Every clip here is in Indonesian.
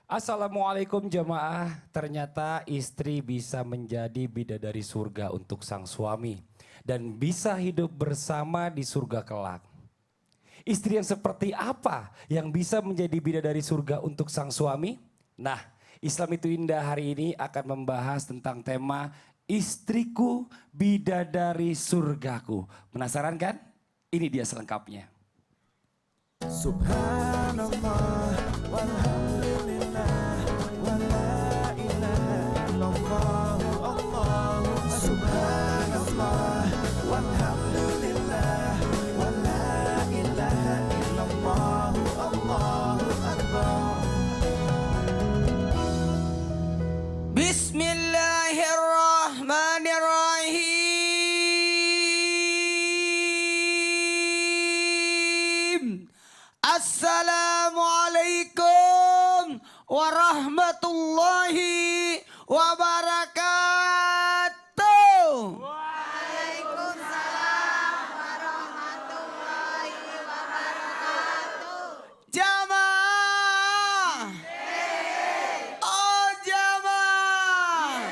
Assalamualaikum jemaah. Ternyata istri bisa menjadi bidadari surga untuk sang suami. Dan bisa hidup bersama di surga kelak. Istri yang seperti apa yang bisa menjadi bidadari surga untuk sang suami? Nah, Islam itu indah hari ini akan membahas tentang tema istriku bidadari surgaku. Penasaran kan? Ini dia selengkapnya. Subhanallah walhamdulillah wala ilaha illallah Allahu subhanallah walhamdulillah wala ilaha illallah Allahu akbar. Bismillahirrahmanirrahim. Assalamualaikum warahmatullahi wabarakatuh. Jamaah. Oh jamaah.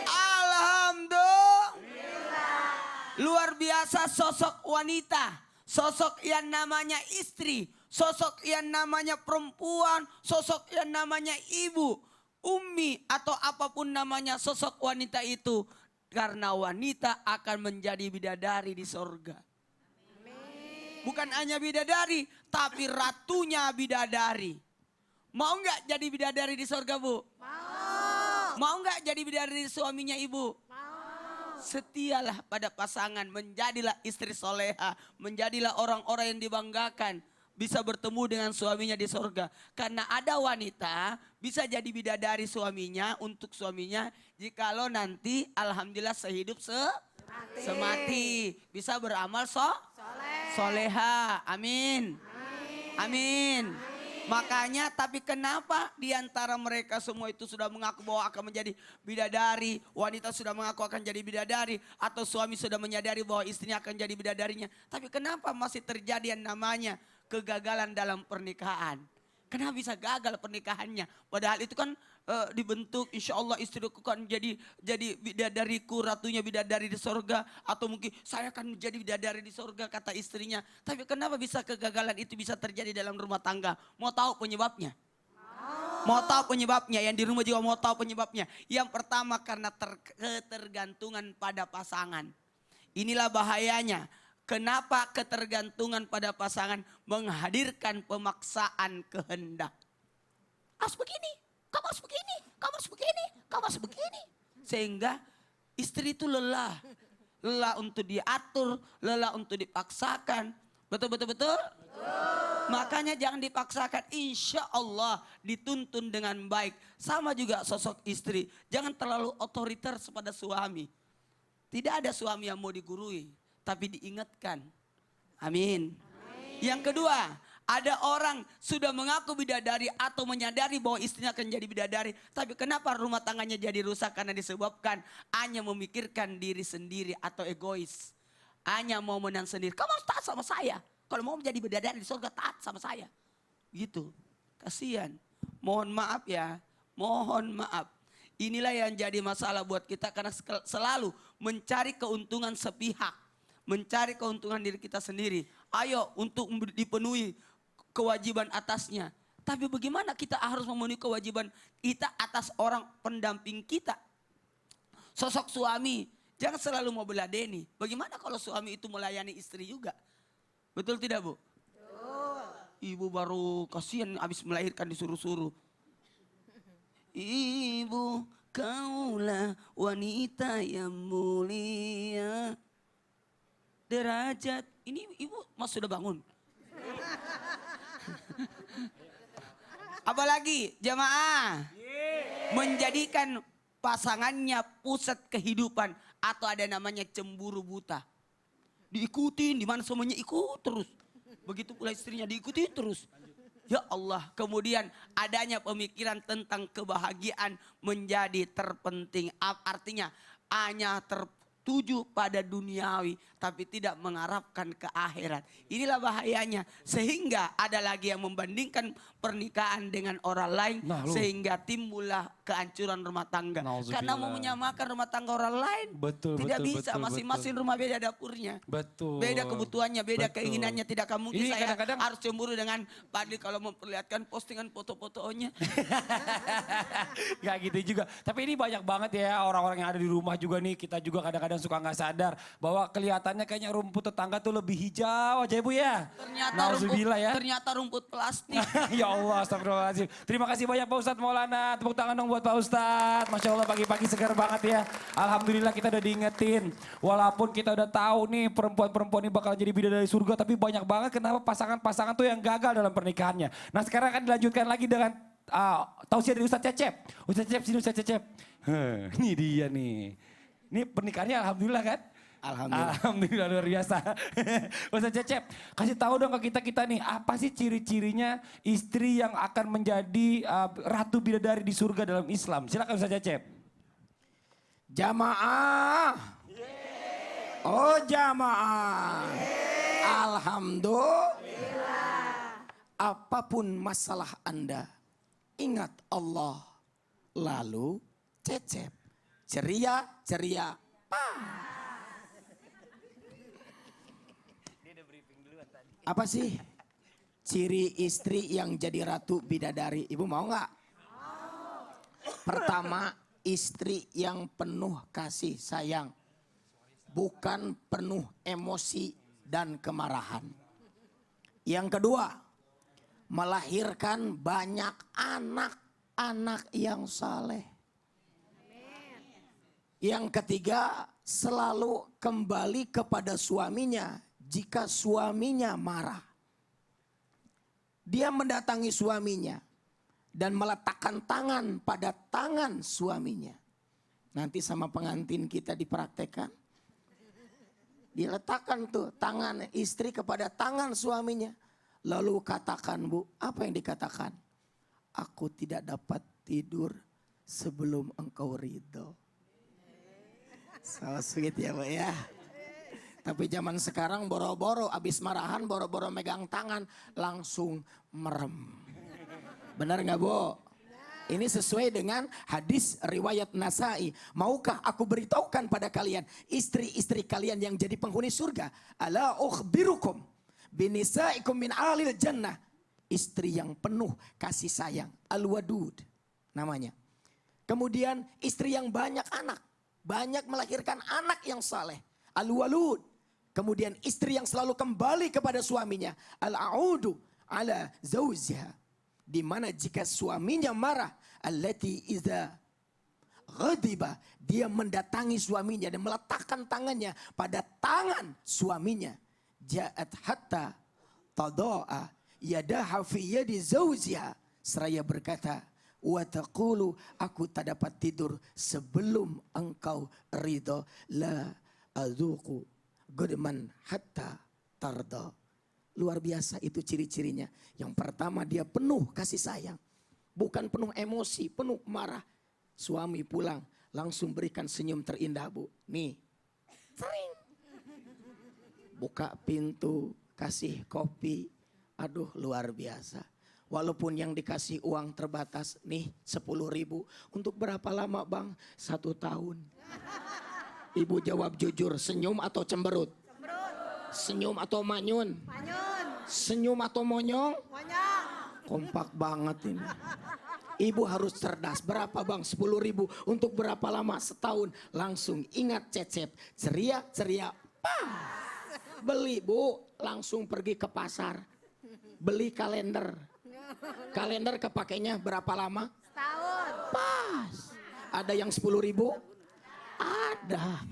Alhamdulillah. Luar biasa sosok wanita. Sosok yang namanya istri, sosok yang namanya perempuan, sosok yang namanya ibu, ummi atau apapun namanya sosok wanita itu. Karena wanita akan menjadi bidadari di sorga. Bukan hanya bidadari, tapi ratunya bidadari. Mau nggak jadi bidadari di sorga, Bu? Mau. Mau nggak jadi bidadari suaminya ibu? Setialah pada pasangan, menjadilah istri soleha, menjadilah orang-orang yang dibanggakan. Bisa bertemu dengan suaminya di sorga. Karena ada wanita bisa jadi bidadari suaminya untuk suaminya. Jikalau nanti alhamdulillah sehidup semati. Bisa beramal soleha. Amin. Amin. Makanya tapi kenapa diantara mereka semua itu sudah mengaku bahwa akan menjadi bidadari. Wanita sudah mengaku akan jadi bidadari. Atau suami sudah menyadari bahwa istrinya akan jadi bidadarinya. Tapi kenapa masih terjadi yang namanya kegagalan dalam pernikahan? Kenapa bisa gagal pernikahannya? Padahal itu kan dibentuk insya Allah istriku kan jadi bidadariku, ratunya bidadari di sorga. Atau mungkin saya akan menjadi bidadari di sorga kata istrinya. Tapi kenapa bisa kegagalan itu bisa terjadi dalam rumah tangga? Mau tahu penyebabnya? Mau tahu penyebabnya? Yang di rumah juga mau tahu penyebabnya. Yang pertama karena ketergantungan pada pasangan. Inilah bahayanya. Kenapa ketergantungan pada pasangan menghadirkan pemaksaan kehendak. Harus begini, kamu harus begini, kamu harus begini, kamu harus begini. Sehingga istri itu lelah. Lelah untuk diatur, lelah untuk dipaksakan. Betul? Makanya jangan dipaksakan. Insya Allah dituntun dengan baik. Sama juga sosok istri. Jangan terlalu otoriter kepada suami. Tidak ada suami yang mau digurui. Tapi diingatkan. Amin. Yang kedua, ada orang sudah mengaku bidadari atau menyadari bahwa istrinya akan jadi bidadari. Tapi kenapa rumah tangganya jadi rusak? Karena disebabkan hanya memikirkan diri sendiri atau egois. Hanya mau menang sendiri. Kamu harus taat sama saya. Kalau mau menjadi bidadari di surga taat sama saya. Gitu. Kasihan. Mohon maaf ya. Mohon maaf. Inilah yang jadi masalah buat kita karena selalu mencari keuntungan sepihak. Mencari keuntungan diri kita sendiri. Ayo untuk dipenuhi kewajiban atasnya. Tapi bagaimana kita harus memenuhi kewajiban kita atas orang pendamping kita. Sosok suami. Jangan selalu mau beladeni. Bagaimana kalau suami itu melayani istri juga? Betul tidak Bu? Betul. Ibu baru kasihan habis melahirkan disuruh-suruh. Ibu kaulah wanita yang mulia. Derajat, ini ibu mas sudah bangun. Apalagi jamaah menjadikan pasangannya pusat kehidupan atau ada namanya cemburu buta. Diikutin, di mana semuanya ikut terus. Begitu pula istrinya diikuti terus. Ya Allah, kemudian adanya pemikiran tentang kebahagiaan menjadi terpenting. Artinya hanya tertuju pada duniawi tapi tidak mengharapkan ke akhirat. Inilah bahayanya. Sehingga ada lagi yang membandingkan pernikahan dengan orang lain. Nah, lu. Sehingga timbullah kehancuran rumah tangga. Nauzubillah. Karena mau menyamakan rumah tangga orang lain. Betul, Tidak betul, bisa, betul, masing-masing rumah beda dapurnya. Betul. Beda kebutuhannya, beda Betul. keinginannya. Tidak akan mungkin Ini saya kadang-kadang- harus cemburu dengan Padli kalau memperlihatkan postingan foto-fotonya. Gak gitu juga. Tapi ini banyak banget ya orang-orang yang ada di rumah juga nih. Kita juga kadang-kadang suka nggak sadar bahwa kelihatannya kayaknya rumput tetangga tuh lebih hijau aja Ibu ya. Nauzubillah ya. Ternyata rumput plastik. Ya Allah, astagfirullahaladzim. Terima kasih banyak Pak Ustadz Maulana. Tepuk tangan dong buat Pak Ustadz. Masya Allah pagi-pagi segar banget ya. Alhamdulillah kita udah diingetin. Walaupun kita udah tahu nih perempuan-perempuan ini bakal jadi bidadari surga. Tapi banyak banget kenapa pasangan-pasangan tuh yang gagal dalam pernikahannya. Nah sekarang akan dilanjutkan lagi dengan tausiah dari Ustadz Cecep. Ustadz Cecep sini Ustadz Cecep. Ini dia nih. Ini pernikahannya alhamdulillah kan? Alhamdulillah. Alhamdulillah luar biasa. Ustadz Cecep, kasih tahu dong ke kita nih, apa sih ciri-cirinya istri yang akan menjadi ratu bidadari di surga dalam Islam? Silakan Ustadz Cecep. Jamaah. Oh jamaah. Alhamdulillah. Apapun masalah Anda, ingat Allah. Lalu Cecep. Ceria, ceria. Apa sih ciri istri yang jadi ratu bidadari? Ibu mau nggak? Pertama, istri yang penuh kasih sayang. Bukan penuh emosi dan kemarahan. Yang kedua, melahirkan banyak anak-anak yang saleh. Yang ketiga, selalu kembali kepada suaminya jika suaminya marah. Dia mendatangi suaminya dan meletakkan tangan pada tangan suaminya. Nanti sama pengantin kita dipraktekkan. Diletakkan tuh tangan istri kepada tangan suaminya. Lalu katakan, Bu, apa yang dikatakan? Aku tidak dapat tidur sebelum engkau ridho. So sweet ya Bu ya. Tapi zaman sekarang boro-boro abis marahan, boro-boro megang tangan langsung merem. Benar nggak Bu? Ini sesuai dengan hadis riwayat Nasai. Maukah aku beritahukan pada kalian istri-istri kalian yang jadi penghuni surga? Ala ukhbirukum binisaikum min alil jannah. Istri yang penuh kasih sayang. Al-wadud namanya. Kemudian istri yang banyak anak. Banyak melahirkan anak yang saleh. Al-walud. Kemudian istri yang selalu kembali kepada suaminya. Al-a'udu ala zawziha. Di mana jika suaminya marah. Allati iza ghadiba. Dia mendatangi suaminya dan meletakkan tangannya pada tangan suaminya. Ja'at hatta tada'a yadaha fi yadi zawziha. Seraya berkata, wa taqulu, aku tak dapat tidur sebelum engkau ridho. La adzuqu gudman hatta tarda. Luar biasa itu ciri-cirinya. Yang pertama dia penuh kasih sayang. Bukan penuh emosi, penuh marah. Suami pulang langsung berikan senyum terindah Bu. Nih. Sering. Buka pintu, kasih kopi. Aduh luar biasa. Walaupun yang dikasih uang terbatas, nih 10.000. Untuk berapa lama Bang? 1 tahun. Ibu jawab jujur, senyum atau cemberut? Senyum atau manyun? Senyum atau monyong? Kompak banget ini. Ibu harus cerdas. Berapa Bang? 10.000. Untuk berapa lama? Setahun. Langsung ingat Cecep. Ceria, ceria. Beli Bu. Langsung pergi ke pasar. Beli kalender. Kalender kepakainya berapa lama? Setahun. Pas. Ada yang 10.000? Ada.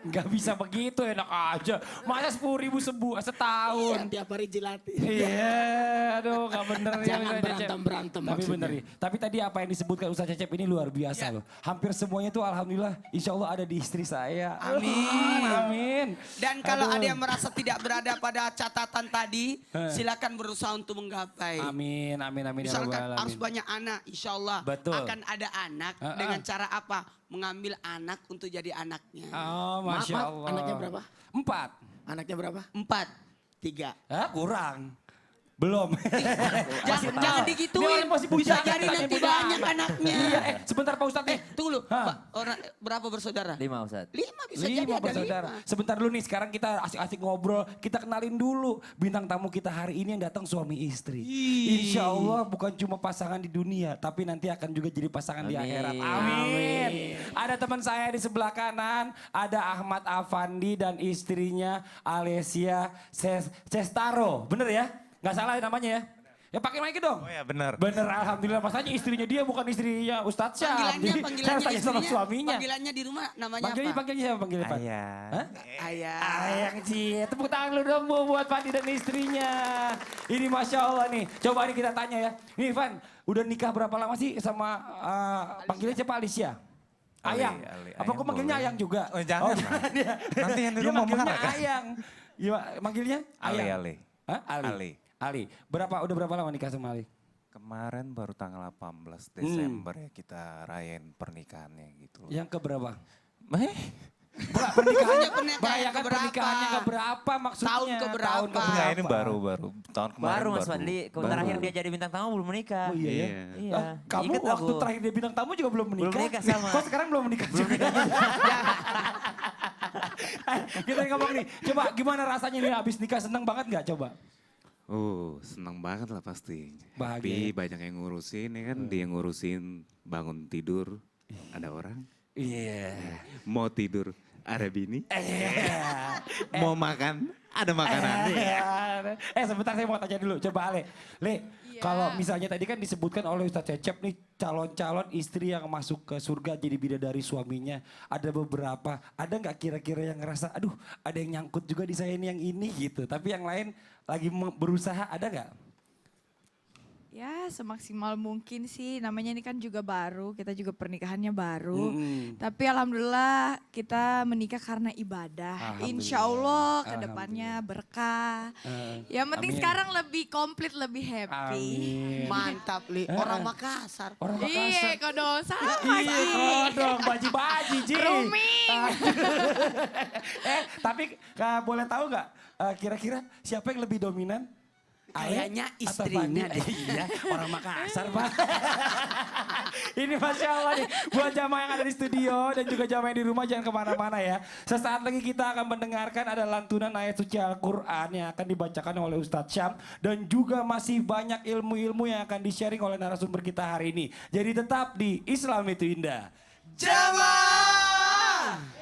Gak bisa begitu enak aja. Masa 10.000 setahun. Yang tiap hari jilatin. Iya, aduh gak bener ya. Jangan Ustadz Cecep. berantem-berantem Tapi maksudnya. bener nih. Tapi tadi apa yang disebutkan Ustadz Cecep ini luar biasa loh. Hampir semuanya tuh alhamdulillah insya Allah ada di istri saya. Amin. Amin. Dan kalau Aduh. ada yang merasa tidak berada pada catatan tadi, silakan berusaha untuk menggapai. Amin, amin, amin. Ya Misalkan Rabbal harus Alamin. banyak anak, insya Allah Betul. akan ada anak dengan cara apa? mengambil anak untuk jadi anaknya. Oh, Maaf, Masya maaf, Allah. anaknya berapa? 4. Anaknya berapa? 4, 3. Kurang. Belum. Jangan digituin. Dia masih Bisa bujang, jadi katanya nanti punya banyak anak. anaknya. Iya, sebentar Pak Ustadz nih. Tunggu dulu. Hah? Pak, orang berapa bersaudara? 5 Ustaz. 5 bisa jadi 5 ada bersaudara. 5. Sebentar dulu nih, sekarang kita asik-asik ngobrol. Kita kenalin dulu bintang tamu kita hari ini yang datang suami istri. Insya Allah bukan cuma pasangan di dunia, tapi nanti akan juga jadi pasangan di Amin. akhirat. Amin. Ada teman saya di sebelah kanan, ada Ahmad Afandi dan istrinya Alessia Cestaro. Bener ya? Nggak salah namanya ya? Ya pakai mic dong. Oh ya benar. Bener, alhamdulillah. Masanya istrinya dia bukan istrinya Ustadz Syam. Jadi, saya tanya sama suaminya. Panggilannya di rumah namanya Panggilnya, apa? panggilnya siapa panggilnya Pak? Ayah. Hah? Ayah. Ayang Cie, tepuk tangan lu dong Bu buat Fandi dan istrinya. Ini Masya Allah nih, coba nih kita tanya ya. Nih Van, udah nikah berapa lama sih sama panggilnya siapa Alicia? Ali, Ayang. Ali. Apa kok Ayang manggilnya boleh. Ayang juga? Oh, jangan, Bang. dia, Nanti yang di dia rumah manggilnya marah, kan? Ayang. Iya, manggilnya Ali, Ayang. Ali. Hah? Ali. Ali. Ali. Udah berapa lama nikah sama Ali? Kemarin baru tanggal 18 Desember ya kita rayain pernikahannya gitu. Yang keberapa? Pernikahannya Merayakan keberapa? pernikahannya keberapa maksudnya? Tahun keberapa? Enggak, ini baru tahun kemarin Baru Mas Fadli, kalau baru. terakhir dia jadi bintang tamu belum menikah. Oh iya ya? Iya. Ah, kamu Ingat waktu aku. terakhir dia bintang tamu juga belum menikah? Belum menikah sama. Kok sekarang belum menikah juga? Kita ngomong nih, coba gimana rasanya nih abis nikah, seneng banget gak coba? Senang banget lah pasti. Bahagia Tapi banyak yang ngurusin ya kan, dia ngurusin bangun tidur, ada orang. Iya. Mau tidur, ada bini. Iya. Mau makan, ada makanan. Sebentar saya mau tanya dulu, coba Ale. Le, kalau misalnya tadi kan disebutkan oleh Ustadz Cecep nih, calon-calon istri yang masuk ke surga jadi bidadari suaminya. Ada beberapa, ada nggak kira-kira yang ngerasa, aduh ada yang nyangkut juga di saya ini yang ini gitu. Tapi yang lain lagi berusaha, ada nggak? Ya semaksimal mungkin sih, namanya ini kan juga baru, kita juga pernikahannya baru. Tapi alhamdulillah kita menikah karena ibadah. Insya Allah kedepannya berkah. Yang penting Amin. sekarang lebih komplit, lebih happy. Amin. Mantap, Li. Orang Makassar. Orang Iya Makassar. kodong, sama Iya sih. kodong, baji-baji Ji. Rooming. Tapi boleh tahu nggak kira-kira siapa yang lebih dominan? Kayaknya Ayah atau istrinya Fandi? deh. Iya, orang Makassar Pak. Ini Masya Allah nih, buat jamaah yang ada di studio dan juga jamaah yang di rumah jangan kemana-mana ya. Sesaat lagi kita akan mendengarkan ada lantunan ayat suci Al-Quran yang akan dibacakan oleh Ustadz Syam. Dan juga masih banyak ilmu-ilmu yang akan di-sharing oleh narasumber kita hari ini. Jadi tetap di Islam itu Indah. Jamaah.